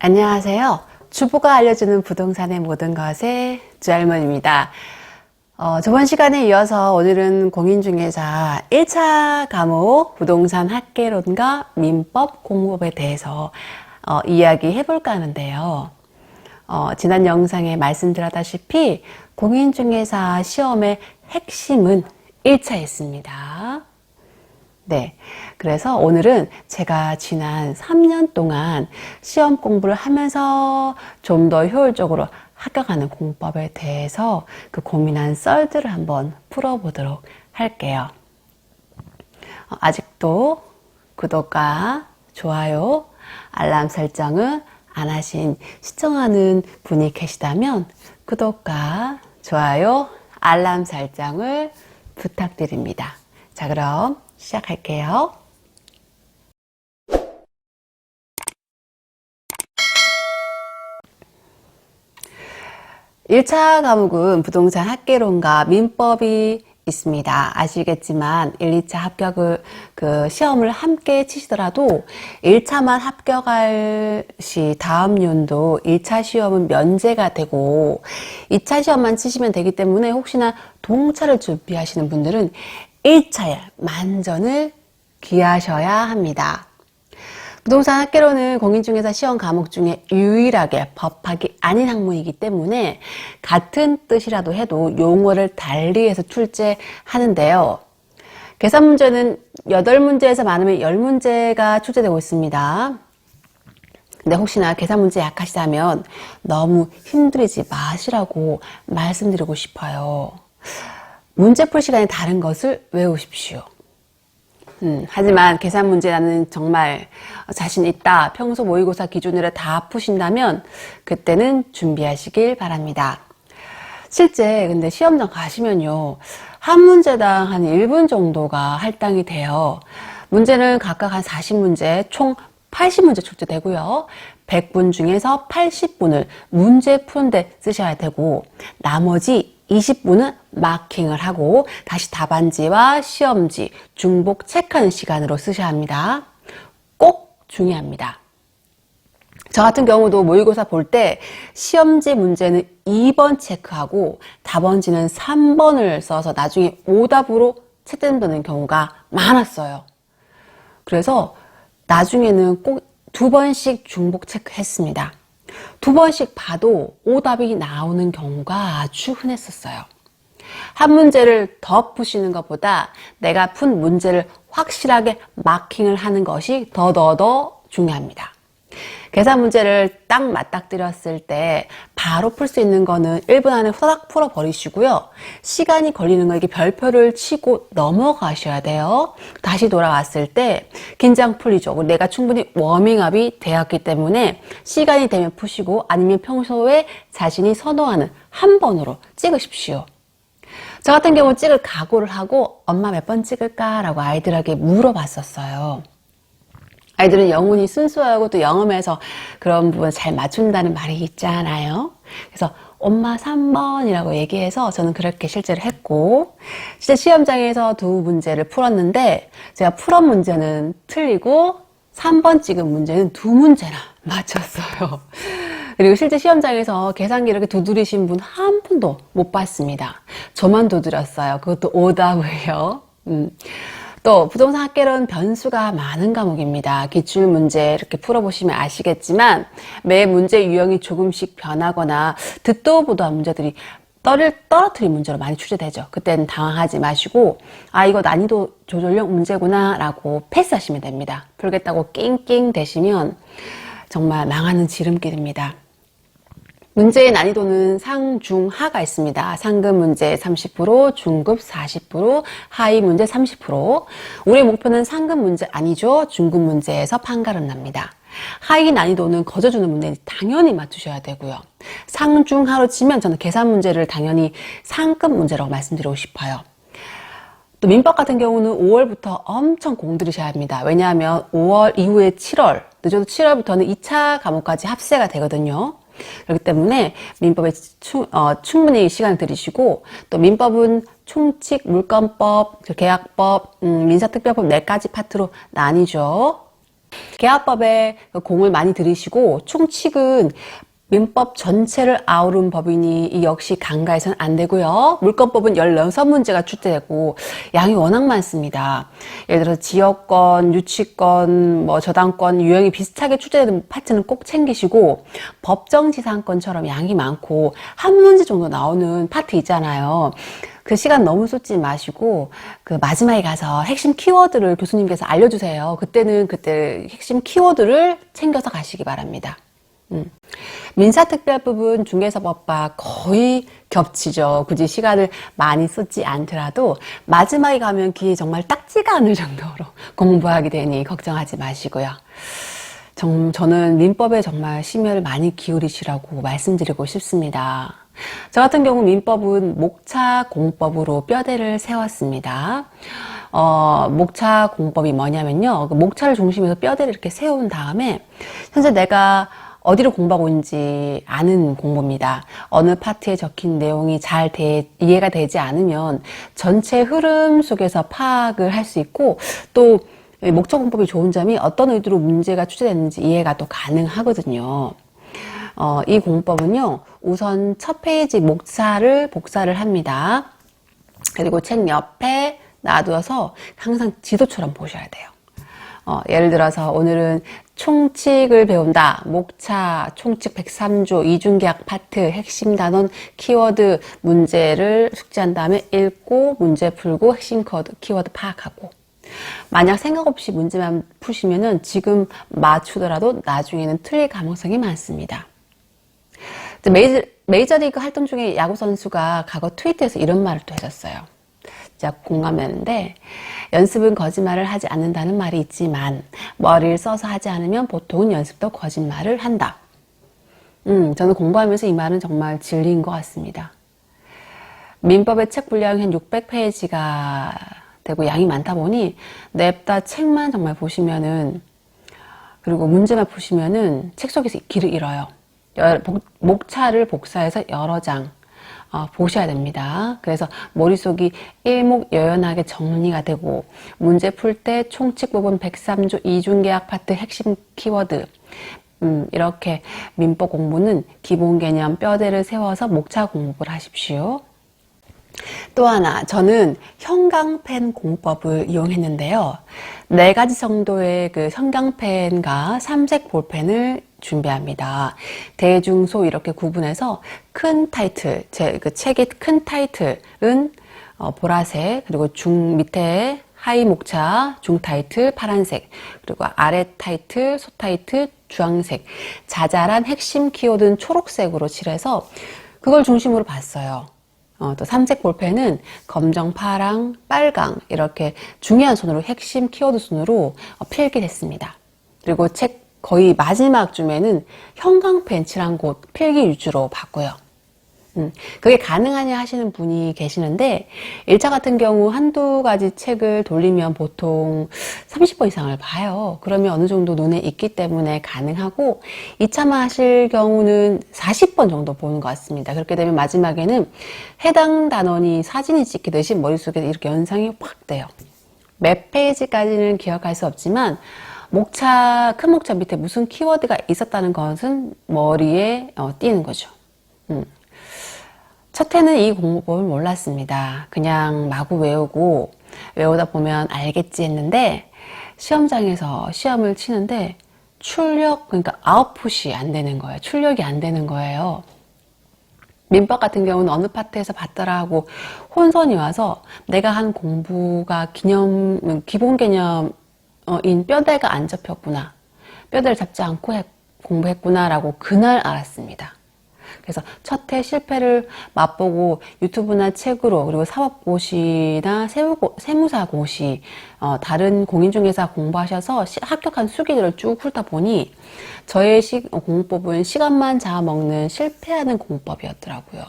안녕하세요. 주부가 알려주는 부동산의 모든 것의 주할머니입니다. 저번 시간에 이어서 오늘은 공인중개사 1차 과목 부동산 학개론과 민법 공부법에 대해서 이야기해 볼까 하는데요. 지난 영상에 말씀드렸다시피 공인중개사 시험의 핵심은 1차였습니다. 네. 그래서 오늘은 제가 지난 3년 동안 시험 공부를 하면서 좀 더 효율적으로 합격하는 공법에 대해서 그 고민한 썰들을 한번 풀어보도록 할게요. 아직도 구독과 좋아요, 알람 설정을 안 하신 시청하는 분이 계시다면 구독과 좋아요, 알람 설정을 부탁드립니다. 자, 그럼 시작할게요. 1차 과목은 부동산 학개론과 민법이 있습니다. 아시겠지만 1, 2차 합격을 시험을 함께 치시더라도 1차만 합격할 시 다음 연도 1차 시험은 면제가 되고 2차 시험만 치시면 되기 때문에 혹시나 동차를 준비하시는 분들은 1차에 만전을 기하셔야 합니다. 부동산 학개론은 공인중개사 시험 과목 중에 유일하게 법학이 아닌 학문이기 때문에 같은 뜻이라도 해도 용어를 달리해서 출제하는데요. 계산 문제는 8문제에서 많으면 10문제가 출제되고 있습니다. 근데 혹시나 계산 문제 약하시다면 너무 힘들이지 마시라고 말씀드리고 싶어요. 문제 풀 시간에 다른 것을 외우십시오. 하지만 계산 문제 나는 정말 자신 있다. 평소 모의고사 기준으로 다 푸신다면 그때는 준비하시길 바랍니다. 실제 근데 시험장 가시면요. 한 문제당 한 1분 정도가 할당이 돼요. 문제는 각각 한 40문제, 총 80문제 출제되고요. 100분 중에서 80분을 문제 푸는데 쓰셔야 되고 나머지 20분은 마킹을 하고 다시 답안지와 시험지, 중복 체크하는 시간으로 쓰셔야 합니다. 꼭 중요합니다. 저 같은 경우도 모의고사 볼 때 시험지 문제는 2번 체크하고 답안지는 3번을 써서 나중에 오답으로 채점되는 경우가 많았어요. 그래서 나중에는 꼭 2번씩 중복 체크했습니다. 2번씩 봐도 오답이 나오는 경우가 아주 흔했었어요. 한 문제를 더 푸시는 것보다 내가 푼 문제를 확실하게 마킹을 하는 것이 더 중요합니다. 계산 문제를 딱 맞닥뜨렸을 때 바로 풀 수 있는 거는 1분 안에 후다닥 풀어버리시고요. 시간이 걸리는 거 이게 별표를 치고 넘어가셔야 돼요. 다시 돌아왔을 때 긴장 풀리죠. 내가 충분히 워밍업이 되었기 때문에 시간이 되면 푸시고 아니면 평소에 자신이 선호하는 한 번으로 찍으십시오. 저 같은 경우 찍을 각오를 하고 엄마 몇 번 찍을까? 라고 아이들에게 물어봤었어요. 아이들은 영혼이 순수하고 또 영험해서 그런 부분 잘 맞춘다는 말이 있잖아요. 그래서 엄마 3번이라고 얘기해서 저는 그렇게 실제로 했고 실제 시험장에서 2문제를 풀었는데 제가 풀은 문제는 틀리고 3번 찍은 문제는 2문제나 맞췄어요. 그리고 실제 시험장에서 계산기 이렇게 두드리신 분 한 분도 못 봤습니다. 저만 두드렸어요. 그것도 오답을요. 또 부동산 학개론 변수가 많은 과목입니다. 기출문제 이렇게 풀어보시면 아시겠지만 매 문제 유형이 조금씩 변하거나 듣도 보도 한 문제들이 떨어뜨린 문제로 많이 출제되죠. 그때는 당황하지 마시고 이거 난이도 조절용 문제구나 라고 패스하시면 됩니다. 풀겠다고 낑낑 대시면 정말 망하는 지름길입니다. 문제의 난이도는 상, 중, 하가 있습니다. 상급 문제 30%, 중급 40%, 하위 문제 30%. 우리 목표는 상급 문제 아니죠. 중급 문제에서 판가름 납니다. 하위 난이도는 거저주는 문제 당연히 맞추셔야 되고요. 상, 중, 하로 치면 저는 계산 문제를 당연히 상급 문제라고 말씀드리고 싶어요. 또 민법 같은 경우는 5월부터 엄청 공들이셔야 합니다. 왜냐하면 5월 이후에 7월, 늦어도 7월부터는 2차 과목까지 합세가 되거든요. 그렇기 때문에 민법에 충분히 시간을 들이시고 또 민법은 총칙, 물권법, 계약법, 민사특별법 4가지 파트로 나뉘죠. 계화법에 공을 많이 들이시고 총칙은 민법 전체를 아우른 법이니 이 역시 간과해서는 안 되고요. 물권법은 16문제가 출제되고 양이 워낙 많습니다. 예를 들어 지역권, 유치권, 저당권 유형이 비슷하게 출제되는 파트는 꼭 챙기시고 법정지상권처럼 양이 많고 한 문제 정도 나오는 파트 있잖아요. 그 시간 너무 쏟지 마시고 그 마지막에 가서 핵심 키워드를 교수님께서 알려주세요. 그때는 그때 핵심 키워드를 챙겨서 가시기 바랍니다. 민사특별법은 중개사법과 거의 겹치죠. 굳이 시간을 많이 쏟지 않더라도 마지막에 가면 귀에 정말 딱지가 않을 정도로 공부하게 되니 걱정하지 마시고요. 저는 민법에 정말 심혈을 많이 기울이시라고 말씀드리고 싶습니다. 저 같은 경우 민법은 목차공법으로 뼈대를 세웠습니다. 목차공법이 뭐냐면요. 그 목차를 중심으로 뼈대를 이렇게 세운 다음에 현재 내가 어디로 공부하고 있는지 아는 공부입니다. 어느 파트에 적힌 내용이 잘 이해가 되지 않으면 전체 흐름 속에서 파악을 할 수 있고 또 목차 공법이 좋은 점이 어떤 의도로 문제가 출제됐는지 이해가 또 가능하거든요. 이 공법은요, 우선 첫 페이지 목차를 복사를 합니다. 그리고 책 옆에 놔두어서 항상 지도처럼 보셔야 돼요. 예를 들어서 오늘은 총칙을 배운다. 목차, 총칙 103조, 이중계약 파트, 핵심 단원, 키워드, 문제를 숙지한 다음에 읽고 문제 풀고 핵심 키워드 파악하고. 만약 생각 없이 문제만 푸시면은 지금 맞추더라도 나중에는 틀릴 가능성이 많습니다. 메이저리그 활동 중에 야구 선수가 과거 트위터에서 이런 말을 또 해줬어요. 진짜 공감했는데, 연습은 거짓말을 하지 않는다는 말이 있지만 머리를 써서 하지 않으면 보통은 연습도 거짓말을 한다. 저는 공부하면서 이 말은 정말 진리인 것 같습니다. 민법의 책 분량이 한 600페이지가 되고 양이 많다 보니 냅다 책만 정말 보시면은, 그리고 문제만 보시면은 책 속에서 길을 잃어요. 목차를 복사해서 여러 장 보셔야 됩니다. 그래서 머릿속이 일목요연하게 정리가 되고 문제 풀 때 총칙 부분 103조 이중계약 파트 핵심 키워드, 이렇게 민법 공부는 기본 개념 뼈대를 세워서 목차 공부를 하십시오. 또 하나, 저는 형광펜 공법을 이용했는데요. 4가지 정도의 그 형광펜과 삼색 볼펜을 준비합니다. 대중소 이렇게 구분해서 큰 타이틀, 그 책의 큰 타이틀은 보라색, 그리고 밑에 하이 목차, 중 타이틀 파란색, 그리고 아래 타이틀, 소 타이틀 주황색, 자잘한 핵심 키워드는 초록색으로 칠해서 그걸 중심으로 봤어요. 또 삼색 볼펜은 검정, 파랑, 빨강 이렇게 중요한 순으로 핵심 키워드 순으로 필기했습니다. 그리고 책 거의 마지막 쯤에는 형광펜 칠한 곳 필기 위주로 봤고요. 그게 가능하냐 하시는 분이 계시는데 1차 같은 경우 한두 가지 책을 돌리면 보통 30번 이상을 봐요. 그러면 어느 정도 눈에 익기 때문에 가능하고 2차만 하실 경우는 40번 정도 보는 것 같습니다. 그렇게 되면 마지막에는 해당 단원이 사진이 찍히듯이 머릿속에 이렇게 연상이 확 돼요. 몇 페이지까지는 기억할 수 없지만 큰 목차 밑에 무슨 키워드가 있었다는 것은 머리에 띄는 거죠. 첫 해는 이 공법을 몰랐습니다. 그냥 마구 외우다 보면 알겠지 했는데 시험장에서 시험을 치는데 그러니까 아웃풋이 안 되는 거예요. 출력이 안 되는 거예요. 민법 같은 경우는 어느 파트에서 봤더라 하고 혼선이 와서 내가 한 공부가 기본 개념인 뼈대가 안 접혔구나. 뼈대를 잡지 않고 공부했구나라고 그날 알았습니다. 그래서 첫 해 실패를 맛보고 유튜브나 책으로 그리고 사법고시나 세무사고시 다른 공인중개사 공부하셔서 합격한 수기들을 쭉 훑다 보니 저의 공부법은 시간만 잡아먹는 실패하는 공부법이었더라고요.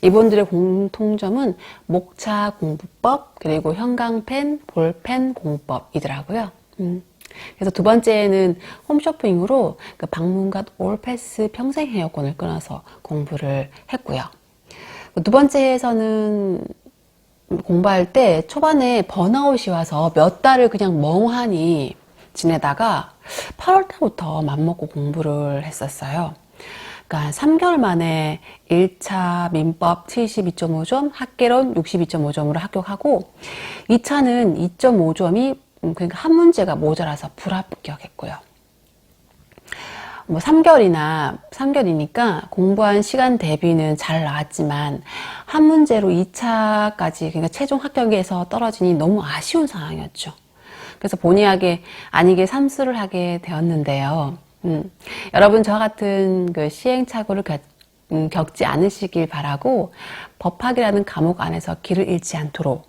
이분들의 공통점은 목차 공부법 그리고 형광펜, 볼펜 공부법이더라고요. 그래서 두 번째는 홈쇼핑으로 그 방문갓 올패스 평생 회원권을 끊어서 공부를 했고요. 두 번째에서는 공부할 때 초반에 번아웃이 와서 몇 달을 그냥 멍하니 지내다가 8월 달부터 맘먹고 공부를 했었어요. 그러니까 3개월 만에 1차 민법 72.5점, 학개론 62.5점으로 합격하고 2차는 2.5점이 그러니까 한 문제가 모자라서 불합격했고요. 뭐 3개월이니까 공부한 시간 대비는 잘 나왔지만 한 문제로 2차까지 그러니까 최종 합격에서 떨어지니 너무 아쉬운 상황이었죠. 그래서 본의 아니게 삼수를 하게 되었는데요. 여러분 저와 같은 그 시행착오를 겪지 않으시길 바라고 법학이라는 과목 안에서 길을 잃지 않도록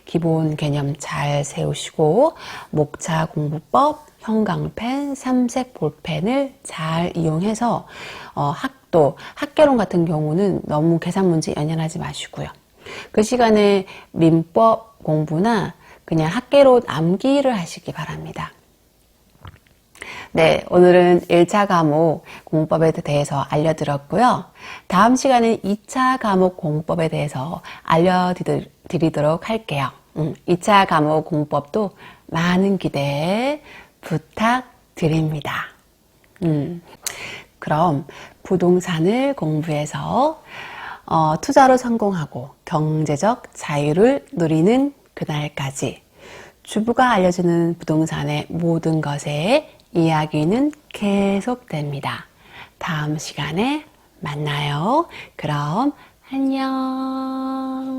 기본 개념 잘 세우시고 목차 공부법, 형광펜, 삼색 볼펜을 잘 이용해서 학개론 같은 경우는 너무 계산 문제 연연하지 마시고요. 그 시간에 민법 공부나 그냥 학개론 암기를 하시기 바랍니다. 네, 오늘은 1차 과목 공법에 대해서 알려드렸고요. 다음 시간엔 2차 과목 공법에 대해서 알려드리도록 할게요. 2차 과목 공법도 많은 기대 부탁드립니다. 그럼 부동산을 공부해서 투자로 성공하고 경제적 자유를 누리는 그날까지 주부가 알려주는 부동산의 모든 것에 이야기는 계속됩니다. 다음 시간에 만나요. 그럼 안녕.